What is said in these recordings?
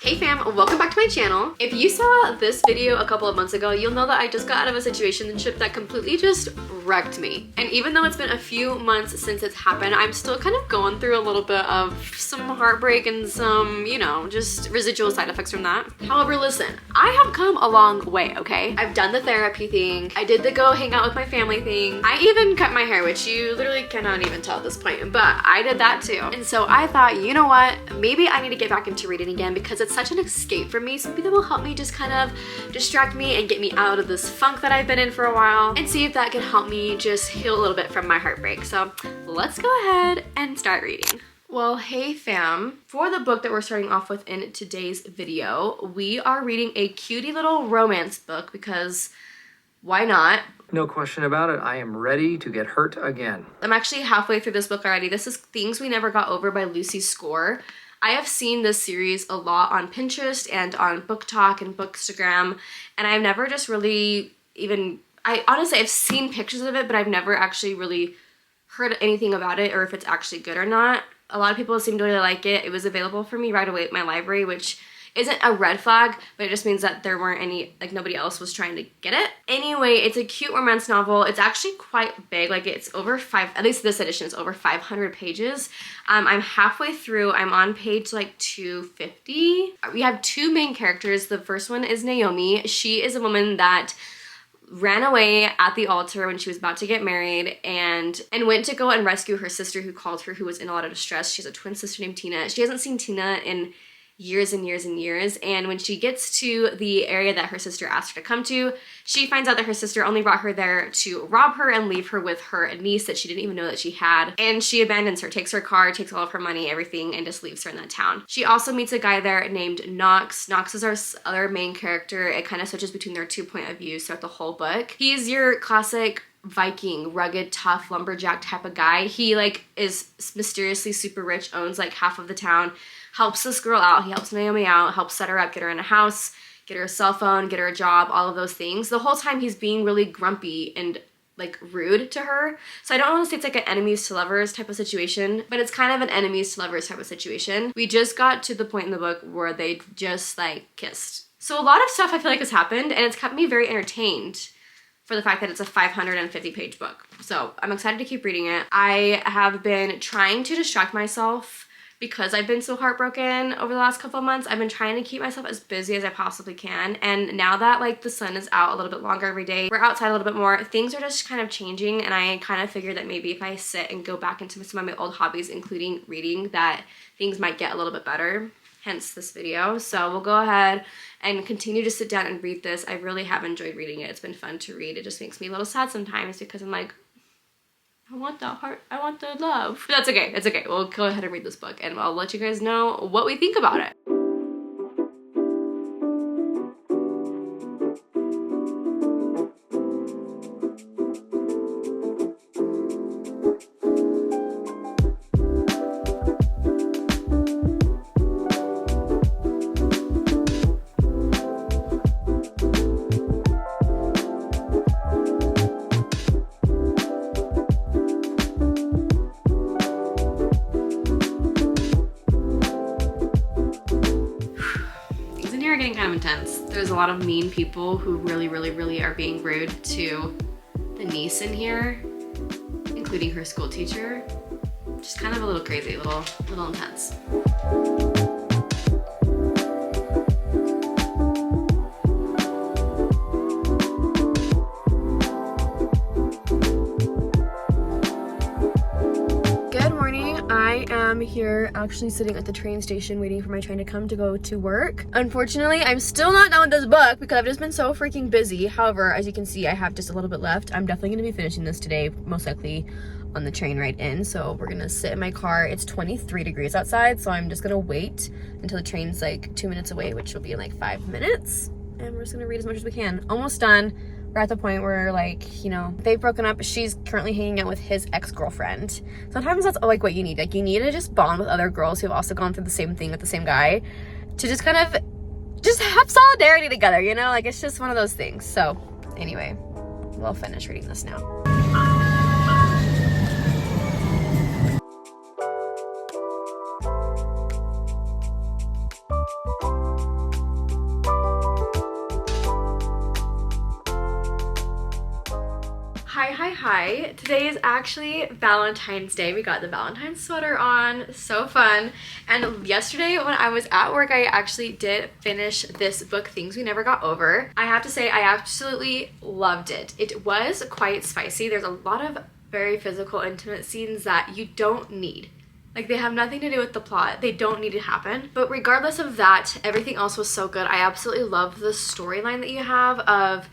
Hey fam, welcome back to my channel. If you saw this video a couple of months ago, you'll know that I just got out of a situationship that completely just wrecked me. And even though it's been a few months since it's happened, I'm still kind of going through a little bit of some heartbreak and some, you know, just residual side effects from that. However, listen, I have come a long way, okay? I've done the therapy thing. I did the go hang out with my family thing. I even cut my hair, which you literally cannot even tell at this point, but I did that too. And so I thought, you know what? Maybe I need to get back into reading again because it's such an escape for me, something that will help me just kind of distract me and get me out of this funk that I've been in for a while, and see if that can help me just heal a little bit from my heartbreak. So let's go ahead and start reading. Well, hey fam, for the book that we're starting off with in today's video, we are reading a cutie little romance book because why not? No question about it. I am ready to get hurt again. I'm actually halfway through this book already. This is Things We Never Got Over by Lucy Score. I have seen this series a lot on Pinterest and on Book Talk and Bookstagram, and I've never just really honestly, I've seen pictures of it, but I've never actually really heard anything about it or if it's actually good or not. A lot of people seem to really like it. It was available for me right away at my library, which isn't a red flag, but it just means that there weren't any, like nobody else was trying to get it. Anyway, it's a cute romance novel. It's actually quite big, like it's over at least this edition is over 500 pages. I'm halfway through, I'm on page like 250. We have two main characters. The first one is Naomi. She is a woman that ran away at the altar when she was about to get married and went to go and rescue her sister who called her, who was in a lot of distress. She has a twin sister named Tina. She hasn't seen Tina in years and years and years, and when she gets to the area that her sister asked her to come to, she finds out that her sister only brought her there to rob her and leave her with her niece that she didn't even know that she had, and she abandons her, takes her car, takes all of her money, everything, and just leaves her in that town. She also meets a guy there named Knox. Knox is our other main character. It kind of switches between their two point of views throughout the whole book. He's your classic Viking, rugged, tough, lumberjack type of guy. He like is mysteriously super rich, owns like half of the town, helps this girl out, he helps Naomi out, helps set her up, get her in a house, get her a cell phone, get her a job, all of those things. The whole time he's being really grumpy and like rude to her. So I don't want to say it's like an enemies to lovers type of situation, but it's kind of an enemies to lovers type of situation. We just got to the point in the book where they just like kissed. So a lot of stuff I feel like has happened, and it's kept me very entertained for the fact that it's a 550 page book. So I'm excited to keep reading it. I have been trying to distract myself because I've been so heartbroken over the last couple of months. I've been trying to keep myself as busy as I possibly can. And now that like the sun is out a little bit longer every day, we're outside a little bit more, things are just kind of changing. And I kind of figured that maybe if I sit and go back into some of my old hobbies, including reading, that things might get a little bit better. Hence this video. So we'll go ahead and continue to sit down and read this. I really have enjoyed reading it. It's been fun to read. It just makes me a little sad sometimes because I'm like, I want that heart, I want the love. But that's okay, it's okay. We'll go ahead and read this book and I'll let you guys know what we think about it. Getting kind of intense. There's a lot of mean people who really are being rude to the niece in here, including her school teacher. Just kind of a little crazy, a little intense. I am here actually sitting at the train station waiting for my train to come to go to work. Unfortunately, I'm still not done with this book because I've just been so freaking busy. However, as you can see, I have just a little bit left. I'm definitely going to be finishing this today, most likely on the train ride in. So we're going to sit in my car. It's 23 degrees outside, so I'm just going to wait until the train's like 2 minutes away, which will be in like 5 minutes. And we're just going to read as much as we can. Almost done. We're at the point where, like, you know, they've broken up. She's currently hanging out with his ex-girlfriend. Sometimes that's like what you need. Like, you need to just bond with other girls who have also gone through the same thing with the same guy to just kind of just have solidarity together, you know? Like, it's just one of those things. So anyway, we'll finish reading this now. Hi. Today is actually Valentine's Day. We got the Valentine's sweater on. So fun. And yesterday when I was at work, I actually did finish this book, Things We Never Got Over. I have to say, I absolutely loved it. It was quite spicy. There's a lot of very physical, intimate scenes that you don't need. Like, they have nothing to do with the plot. They don't need to happen. But regardless of that, everything else was so good. I absolutely love the storyline that you have of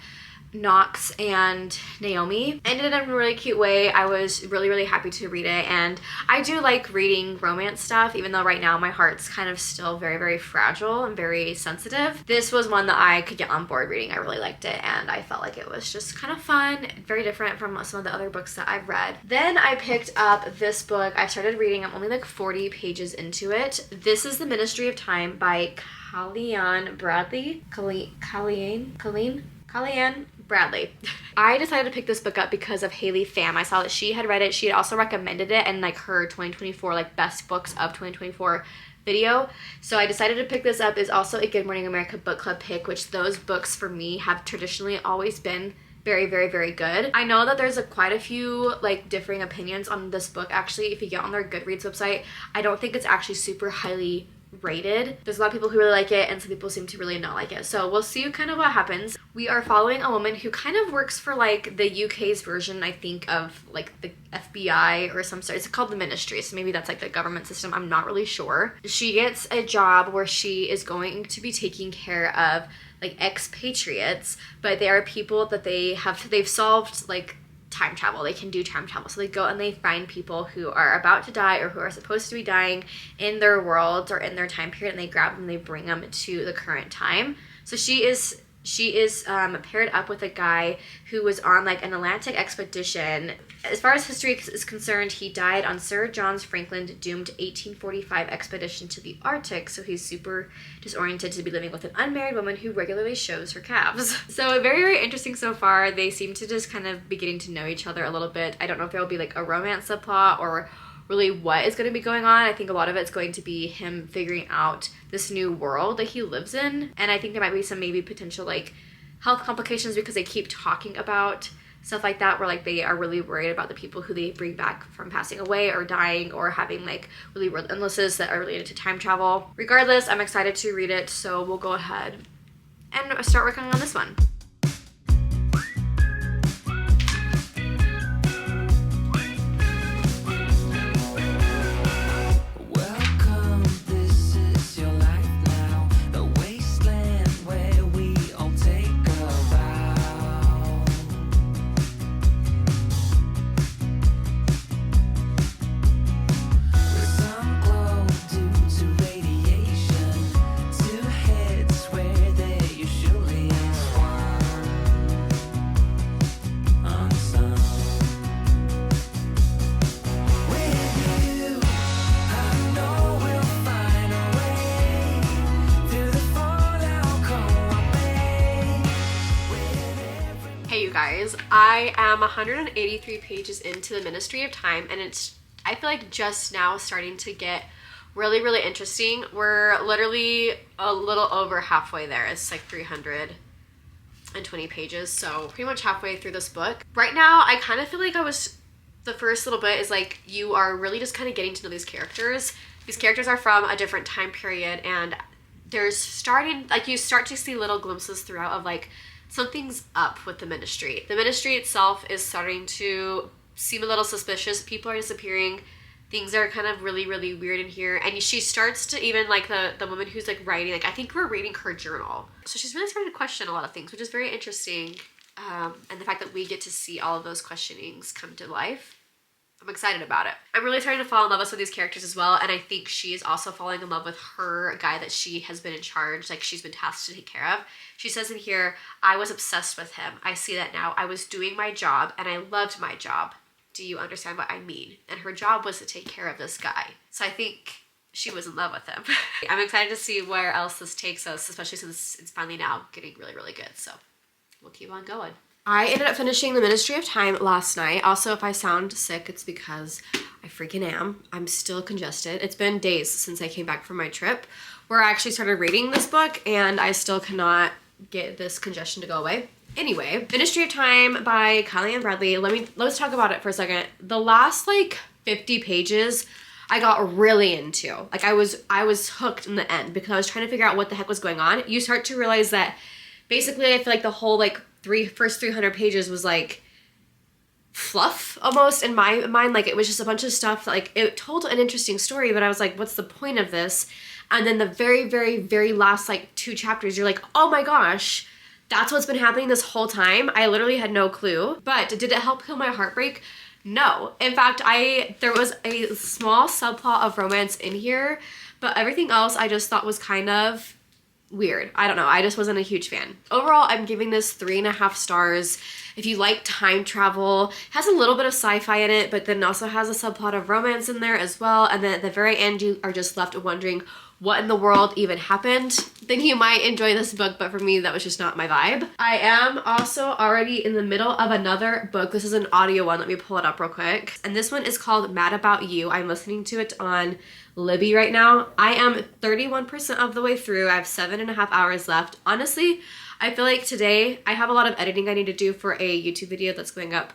Knox and Naomi. Ended in a really cute way. I was really happy to read it, and I do like reading romance stuff, even though right now my heart's kind of still very fragile and very sensitive. This was one that I could get on board reading. I really liked it, and I felt like it was just kind of fun, very different from some of the other books that I've read. Then I picked up this book. I started reading. I'm only like 40 pages into it. This is The Ministry of Time by Kalyan Bradley. Kalyan Bradley. I decided to pick this book up because of Haley Pham. I saw that she had read it. She had also recommended it in like her 2024 like best books of 2024 video. So I decided to pick this up. Is also a Good Morning America book club pick, which those books for me have traditionally always been very good. I know that there's quite a few like differing opinions on this book. Actually, if you get on their Goodreads website, I don't think it's actually super highly rated. There's a lot of people who really like it, and some people seem to really not like it. So we'll see kind of what happens. We are following a woman who kind of works for like the UK's version, I think, of like the FBI or some sort. It's called the Ministry, so maybe that's like the government system. I'm not really sure. She gets a job where she is going to be taking care of like expatriates, but they are people that they've solved like time travel. They can do time travel. So they go and they find people who are about to die or who are supposed to be dying in their world or in their time period, and they grab them and they bring them to the current time. So she is paired up with a guy who was on like an Atlantic expedition. As far as history is concerned, he died on Sir John Franklin's doomed 1845 expedition to the Arctic, so he's super disoriented to be living with an unmarried woman who regularly shows her calves. So very interesting so far. They seem to just kind of be getting to know each other a little bit. I don't know if there will be like a romance subplot or really what is going to be going on. I think a lot of it's going to be him figuring out this new world that he lives in, and I think there might be some maybe potential like health complications because they keep talking about stuff like that where like they are really worried about the people who they bring back from passing away or dying or having like really real illnesses that are related to time travel. Regardless, I'm excited to read it, so we'll go ahead and start working on this one. I am 183 pages into The Ministry of Time, and I feel like just now starting to get really interesting. We're literally a little over halfway there. It's like 320 pages, so pretty much halfway through this book. Right now, I kind of feel like the first little bit is like you are really just kind of getting to know these characters. These characters are from a different time period, and you start to see little glimpses throughout of like something's up with the ministry. The ministry itself is starting to seem a little suspicious. People are disappearing. Things are kind of really weird in here. And she starts to even like the woman who's like writing, like I think we're reading her journal. So she's really starting to question a lot of things, which is very interesting. And the fact that we get to see all of those questionings come to life. I'm excited about it. I'm really starting to fall in love with some of these characters as well, and I think she is also falling in love with her guy that she has been in charge, like she's been tasked to take care of. She says in here, I was obsessed with him. I see that now. I was doing my job, and I loved my job. Do you understand what I mean? And her job was to take care of this guy. So I think she was in love with him. I'm excited to see where else this takes us, especially since it's finally now getting really good. So we'll keep on going. I ended up finishing The Ministry of Time last night. Also, if I sound sick, it's because I freaking am. I'm still congested. It's been days since I came back from my trip where I actually started reading this book, and I still cannot get this congestion to go away. Anyway, Ministry of Time by Kylie Ann Bradley. Let's talk about it for a second. The last like 50 pages I got really into. Like I was hooked in the end because I was trying to figure out what the heck was going on. You start to realize that basically I feel like the whole like first 300 pages was like fluff almost in my mind. Like it was just a bunch of stuff that, like, it told an interesting story, but I was like, what's the point of this? And then the very, very, very last like 2 chapters, you're like, oh my gosh, that's what's been happening this whole time. I literally had no clue. But did it help heal my heartbreak? No. In fact, there was a small subplot of romance in here, but everything else I just thought was kind of weird. I don't know. I just wasn't a huge fan. Overall, I'm giving this 3.5 stars. If you like time travel, it has a little bit of sci-fi in it, but then also has a subplot of romance in there as well. And then at the very end, you are just left wondering what in the world even happened. Then you might enjoy this book, but for me, that was just not my vibe. I am also already in the middle of another book. This is an audio one. Let me pull it up real quick. And this one is called Mad About You. I'm listening to it on Libby right now. I am 31% of the way through. I have 7.5 hours left. Honestly, I feel like today I have a lot of editing I need to do for a YouTube video that's going up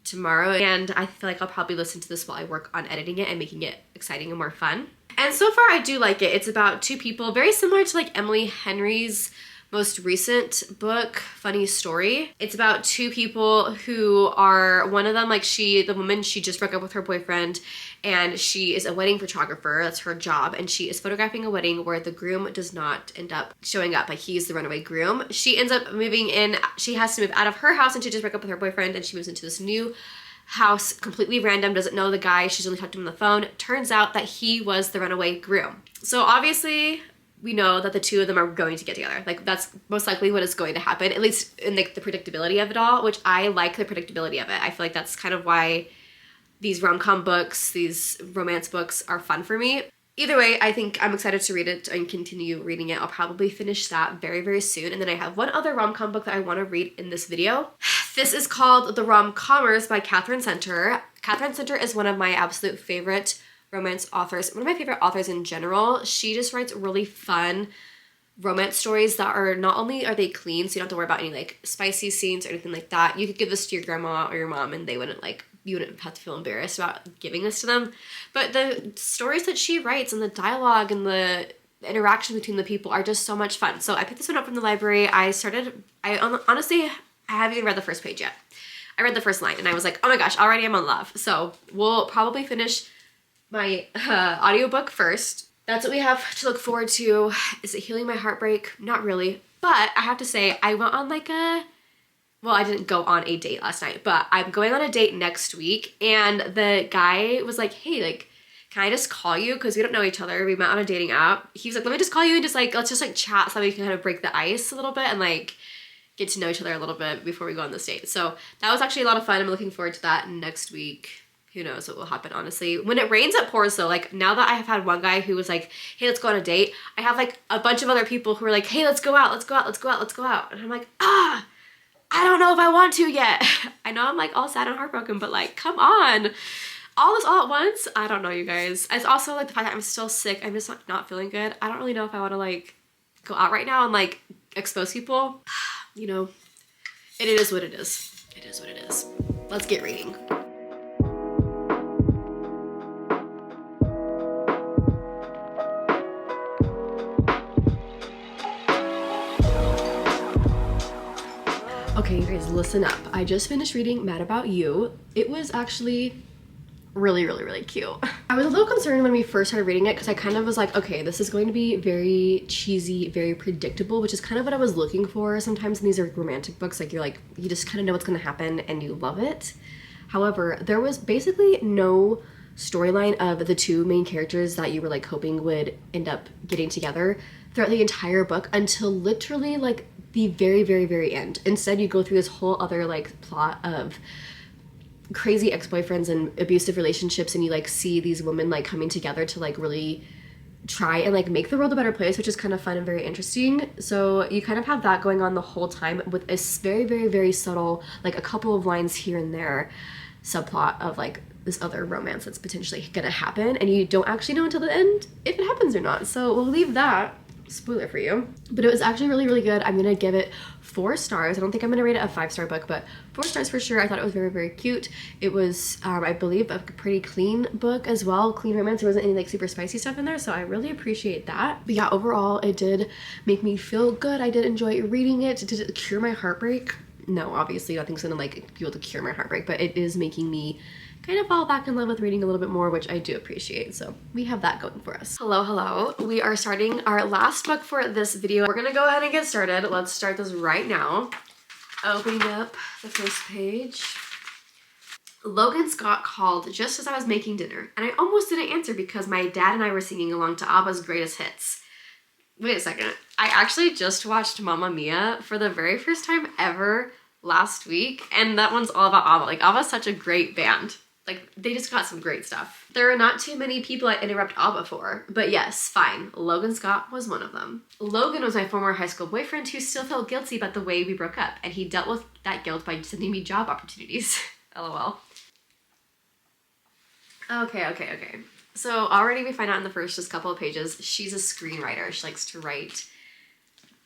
tomorrow, and I feel like I'll probably listen to this while I work on editing it and making it exciting and more fun. And so far I do like it. It's about 2 people, very similar to like Emily Henry's most recent book, Funny Story. It's about 2 people who are, one of them, like the woman, she just broke up with her boyfriend and she is a wedding photographer. That's her job. And she is photographing a wedding where the groom does not end up showing up. Like he's the runaway groom. She ends up moving in. She has to move out of her house and she just broke up with her boyfriend, and she moves into this new house, completely random, doesn't know the guy. She's only talked to him on the phone. Turns out that he was the runaway groom. So obviously we know that the 2 of them are going to get together. Like that's most likely what is going to happen, at least in like the predictability of it all, which I like the predictability of it. I feel like that's kind of why these rom-com books, these romance books are fun for me. Either way, I think I'm excited to read it and continue reading it. I'll probably finish that very, very soon. And then I have one other rom-com book that I want to read in this video. This is called The Rom-Commers by Catherine Center. Catherine Center is one of my absolute favorite romance authors, one of my favorite authors in general. She just writes really fun romance stories that are, not only are they clean, so you don't have to worry about any like spicy scenes or anything like that. You could give this to your grandma or your mom and they wouldn't like, you wouldn't have to feel embarrassed about giving this to them. But the stories that she writes and the dialogue and the interaction between the people are just so much fun. So I picked this one up from the library. Honestly, I haven't even read the first page yet. I read the first line and I was like, oh my gosh, already I'm in love. So we'll probably finish my audiobook first. That's what we have to look forward to. Is it healing my heartbreak? Not really. But I have to say, I went on like well, I didn't go on a date last night, but I'm going on a date next week. And the guy was like, hey, like, can I just call you? Because we don't know each other. We met on a dating app. He was like, let me just call you and just like, let's just like chat so we can kind of break the ice a little bit and like get to know each other a little bit before we go on this date. So that was actually a lot of fun. I'm looking forward to that next week. Who knows what will happen, honestly. When it rains, it pours, though. Like, now that I have had one guy who was like, hey, let's go on a date, I have like a bunch of other people who are like, hey, let's go out, let's go out, let's go out, let's go out. And I'm like, I don't know if I want to yet. I know I'm like all sad and heartbroken, but like, come on. All this all at once? I don't know, you guys. It's also like the fact that I'm still sick. I'm just not feeling good. I don't really know if I want to like go out right now and like expose people. You know, it is what it is. It is what it is. Let's get reading. Okay, you guys, listen up. I just finished reading Mad About You. It was actually really, really, really cute. I was a little concerned when we first started reading it because I kind of was like, okay, this is going to be very cheesy, very predictable, which is kind of what I was looking for sometimes in these romantic books. Like, you're like, you just kind of know what's going to happen and you love it. However, there was basically no storyline of the 2 main characters that you were like hoping would end up getting together throughout the entire book until literally like the very, very, very end. Instead, you go through this whole other like plot of crazy ex-boyfriends and abusive relationships, and you like see these women like coming together to like really try and like make the world a better place, which is kind of fun and very interesting. So you kind of have that going on the whole time with a very, very, very subtle, like a couple of lines here and there subplot of like this other romance that's potentially gonna happen, and you don't actually know until the end if it happens or not. So we'll leave that spoiler for you. But it was actually really, really good. I'm gonna give it 4 stars. I don't think I'm gonna rate it a 5-star book, but 4 stars for sure. I thought it was very, very cute. It was, I believe, a pretty clean book as well. Clean romance. There wasn't any like super spicy stuff in there, so I really appreciate that. But yeah, overall, it did make me feel good. I did enjoy reading it. Did it cure my heartbreak? No, obviously nothing's gonna like be able to cure my heartbreak, but it is making me kind of fall back in love with reading a little bit more, which I do appreciate. So we have that going for us. Hello, hello. We are starting our last book for this video. We're gonna go ahead and get started. Let's start this right now. Opening up the first page. Logan Scott called just as I was making dinner, and I almost didn't answer because my dad and I were singing along to ABBA's Greatest Hits. Wait a second. I actually just watched Mamma Mia for the very first time ever last week, and that one's all about ABBA. Like, ABBA's such a great band. Like, they just got some great stuff. There are not too many people I interrupt ABBA for, but yes, fine. Logan Scott was one of them. Logan was my former high school boyfriend who still felt guilty about the way we broke up, and he dealt with that guilt by sending me job opportunities. LOL. Okay. So already we find out in the first just couple of pages, she's a screenwriter. She likes to write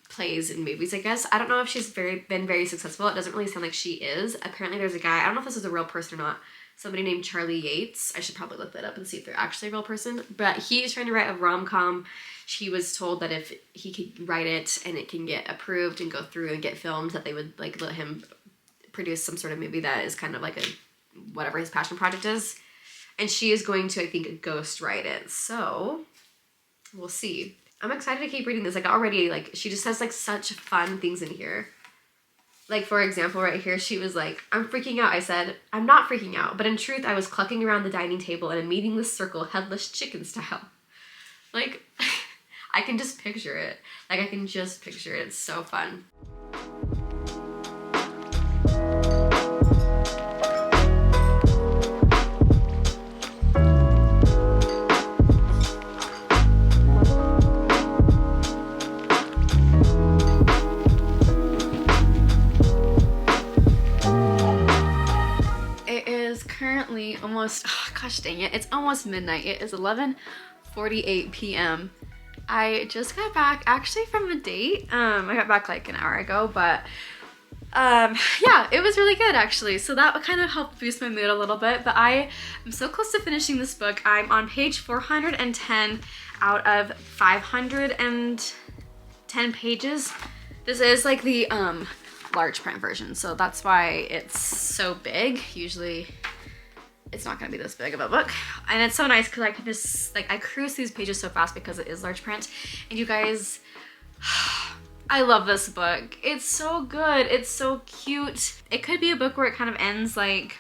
plays and movies, I guess. I don't know if she's been very successful. It doesn't really sound like she is. Apparently there's a guy, I don't know if this is a real person or not, somebody named Charlie Yates. I should probably look that up and see if they're actually a real person. But he's trying to write a rom-com. She was told that if he could write it and it can get approved and go through and get filmed, that they would like let him produce some sort of movie that is kind of like a whatever his passion project is. And she is going to, I think, ghost write it. So we'll see. I'm excited to keep reading this. Like already, like she just has like such fun things in here. Like, for example, right here, she was like, I'm freaking out. I said, I'm not freaking out. But in truth, I was clucking around the dining table in a meaningless circle, headless chicken style. Like, I can just picture it. Like, I can just picture it. It's so fun. Currently almost, oh gosh dang it, it's almost midnight. It is 11:48 p.m. I just got back actually from a date. I got back like an hour ago, but yeah, it was really good actually. So that kind of helped boost my mood a little bit, but I am so close to finishing this book. I'm on page 410 out of 510 pages. This is like the large print version, so that's why it's so big. Usually it's not gonna be this big of a book, and it's so nice because I can just like I cruise these pages so fast because it is large print. And you guys, I love this book. It's so good. It's so cute. It could be a book where it kind of ends like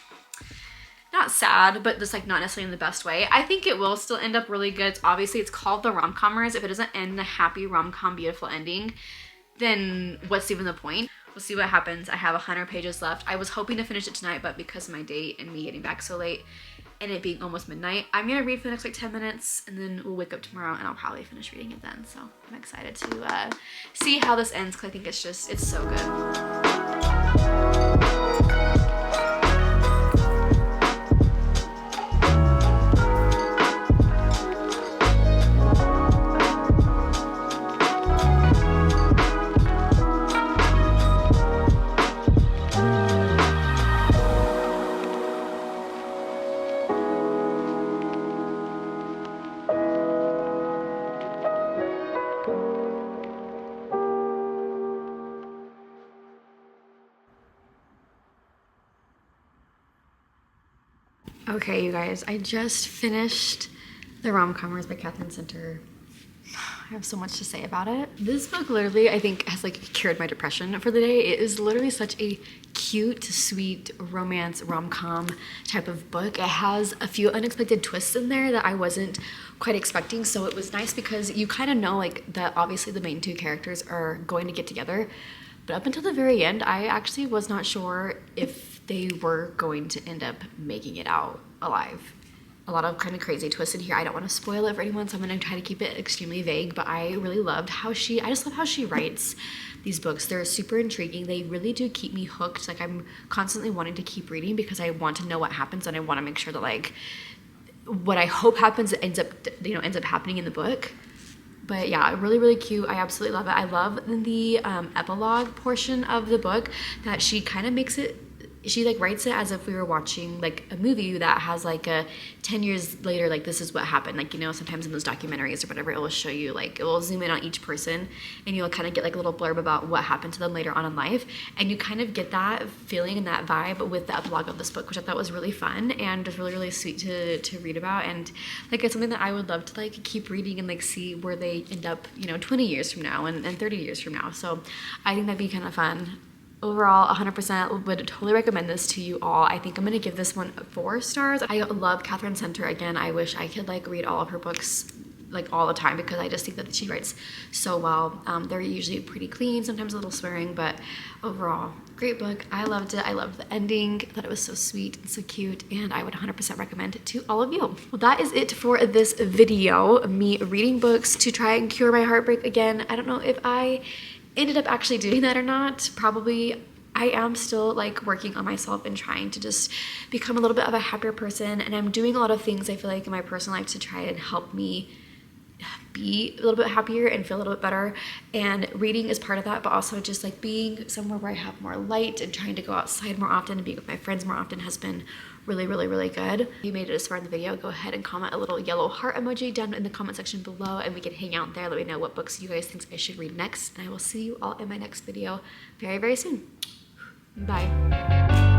not sad, but just like not necessarily in the best way. I think it will still end up really good. Obviously it's called the Rom-Commers. If it doesn't end in a happy rom-com beautiful ending, then what's even the point? We'll see what happens. I have 100 pages left. I was hoping to finish it tonight, but because of my date and me getting back so late and it being almost midnight, I'm gonna read for the next like 10 minutes and then we'll wake up tomorrow and I'll probably finish reading it then. So I'm excited to see how this ends because I think it's so good. Okay, you guys, I just finished The Rom-Commers by Catherine Center. I have so much to say about it. This book literally, I think, has like cured my depression for the day. It is literally such a cute, sweet romance rom-com type of book. It has a few unexpected twists in there that I wasn't quite expecting. So it was nice because you kind of know like that obviously the main two characters are going to get together. But up until the very end, I actually was not sure if they were going to end up making it out alive. A lot of kind of crazy twists in here. I don't want to spoil it for anyone, so I'm going to try to keep it extremely vague, but I really loved how I just love how she writes these books. They're super intriguing. They really do keep me hooked. Like I'm constantly wanting to keep reading because I want to know what happens and I want to make sure that like what I hope happens ends up happening in the book. But yeah, really, really cute. I absolutely love it. I love the epilogue portion of the book that she kind of makes it, she like writes it as if we were watching like a movie that has like a 10 years later, like this is what happened. Like, you know, sometimes in those documentaries or whatever, it will show you like, it will zoom in on each person and you'll kind of get like a little blurb about what happened to them later on in life. And you kind of get that feeling and that vibe with the epilogue of this book, which I thought was really fun and just really, really sweet to read about. And like, it's something that I would love to like keep reading and like see where they end up, you know, 20 years from now and 30 years from now. So I think that'd be kind of fun. Overall, 100% would totally recommend this to you all. I think I'm gonna give this one 4 stars. I love Catherine Center. Again, I wish I could like read all of her books like all the time because I just think that she writes so well. They're usually pretty clean, sometimes a little swearing, but overall, great book. I loved it. I loved the ending. I thought it was so sweet and so cute, and I would 100% recommend it to all of you. Well, that is it for this video. Me reading books to try and cure my heartbreak again. I don't know if I ended up actually doing that or not. Probably. I am still like working on myself and trying to just become a little bit of a happier person, and I'm doing a lot of things I feel like in my personal life to try and help me be a little bit happier and feel a little bit better, and reading is part of that, but also just like being somewhere where I have more light and trying to go outside more often and being with my friends more often has been really, really, really good. If you made it this far in the video, go ahead and comment a little yellow heart emoji down in the comment section below and we can hang out there. Let me know what books you guys think I should read next, and I will see you all in my next video very, very soon. Bye.